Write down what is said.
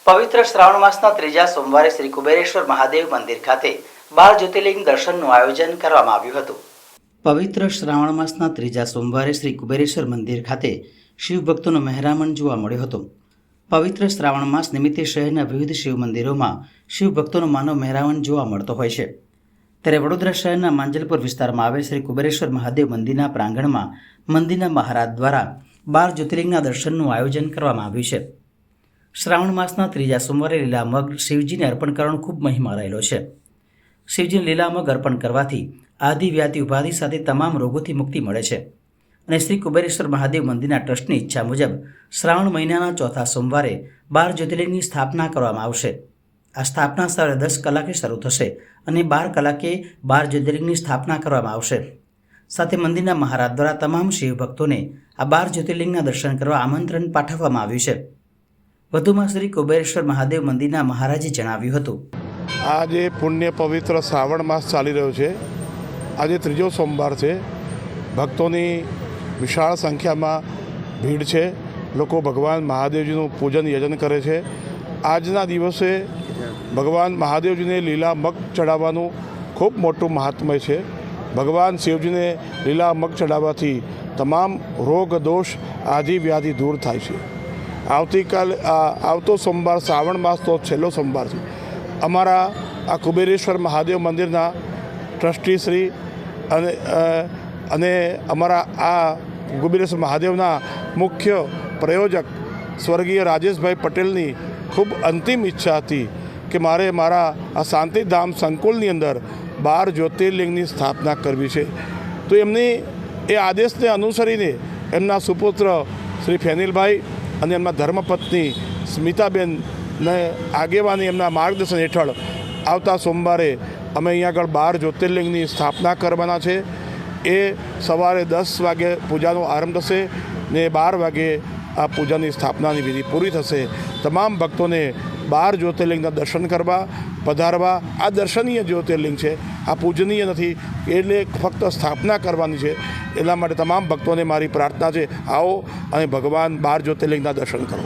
પવિત્ર શ્રાવણ માસના ત્રીજા સોમવારે શ્રી કુબેરેશ્વર મહાદેવ મંદિર ખાતે 12 જ્યોતિર્લિંગ દર્શનનું આયોજન કરવામાં આવ્યું હતું। પવિત્ર શ્રાવણ માસના ત્રીજા સોમવારે શ્રી કુબેરેશ્વર મંદિર ખાતે શિવ ભક્તોનો મહેરામણ જોવા મળ્યો હતો। પવિત્ર શ્રાવણ માસ નિમિત્તે શહેરના વિવિધ શિવ મંદિરોમાં શિવ ભક્તોનો માનવ મહેરામણ જોવા મળતો હોય છે। ત્યારે વડોદરા શહેરના માંજલપુર વિસ્તારમાં આવેલ શ્રી કુબેરેશ્વર મહાદેવ મંદિરના પ્રાંગણમાં મંદિરના મહારાજ દ્વારા 12 જ્યોતિર્લિંગના દર્શનનું આયોજન કરવામાં આવ્યું છે। શ્રાવણ માસના ત્રીજા સોમવારે લીલા મગ શિવજીને અર્પણ કરવાનો ખૂબ મહિમા રહેલો છે। શિવજીને લીલા મગ અર્પણ કરવાથી આદિ વ્યાધિ ઉપાધિ સાથે તમામ રોગોથી મુક્તિ મળે છે અને શ્રી કુબેરેશ્વર મહાદેવ મંદિરના ટ્રસ્ટની ઈચ્છા મુજબ શ્રાવણ મહિનાના ચોથા સોમવારે 12 જ્યોતિર્લિંગની સ્થાપના કરવામાં આવશે। આ સ્થાપના સવારે 10 કલાકે શરૂ થશે અને 12 કલાકે 12 જ્યોતિર્લિંગની સ્થાપના કરવામાં આવશે। સાથે મંદિરના મહારાજ દ્વારા તમામ શિવ ભક્તોને આ 12 જ્યોતિર્લિંગના દર્શન કરવા આમંત્રણ પાઠવવામાં આવ્યું છે। વધુમાં શ્રી કુબેરેશ્વર મહાદેવ મંદિરના મહારાજે જણાવ્યું હતું, આજે પુણ્ય પવિત્ર શ્રાવણ માસ ચાલી રહ્યો છે। આજે ત્રીજો સોમવાર છે। ભક્તોની વિશાળ સંખ્યામાં ભીડ છે। લોકો ભગવાન મહાદેવજીનું પૂજન યજન કરે છે। આજના દિવસે ભગવાન મહાદેવજીને લીલા મગ ચડાવવાનું ખૂબ મોટું મહાત્મ્ય છે। ભગવાન શિવજીને લીલા મગ ચડાવવાથી તમામ રોગ દોષ આદિ વ્યાધિ દૂર થાય છે। આવતો સોમવાર શ્રાવણ માસનો છેલ્લો સોમવાર છે। અમારા આ કુબેરેશ્વર મહાદેવ મંદિરના ટ્રસ્ટીશ્રી અને અમારા આ કુબેરેશ્વર મહાદેવના મુખ્ય પ્રયોજક સ્વર્ગીય રાજેશભાઈ પટેલની ખૂબ અંતિમ ઈચ્છા હતી કે મારે મારા આ શાંતિધામ સંકુલની અંદર 12 જ્યોતિર્લિંગની સ્થાપના કરવી છે। તો એમની એ આદેશને અનુસરીને એમના સુપુત્ર શ્રી ફેનિલભાઈ અને એમના ધર્મપત્ની સ્મિતાબેનને આગેવાની એમના માર્ગદર્શન હેઠળ આવતા સોમવારે અમે અહીંયા આગળ 12 જ્યોતિર્લિંગની સ્થાપના કરવાના છે। એ સવારે 10 વાગે પૂજાનો આરંભ થશે ને 12 વાગે આ પૂજાની સ્થાપનાની વિધિ પૂરી થશે। તમામ ભક્તોને 12 જ્યોતિર્લિંગના દર્શન કરવા પધારવા। આ દર્શનીય જ્યોતિર્લિંગ છે, આ પૂજનીય નથી, એટલે ફક્ત સ્થાપના કરવાની છે। એટલા માટે તમામ ભક્તોને મારી પ્રાર્થના છે, આવો અને ભગવાન 12 જ્યોતિર્લિંગના દર્શન કરો।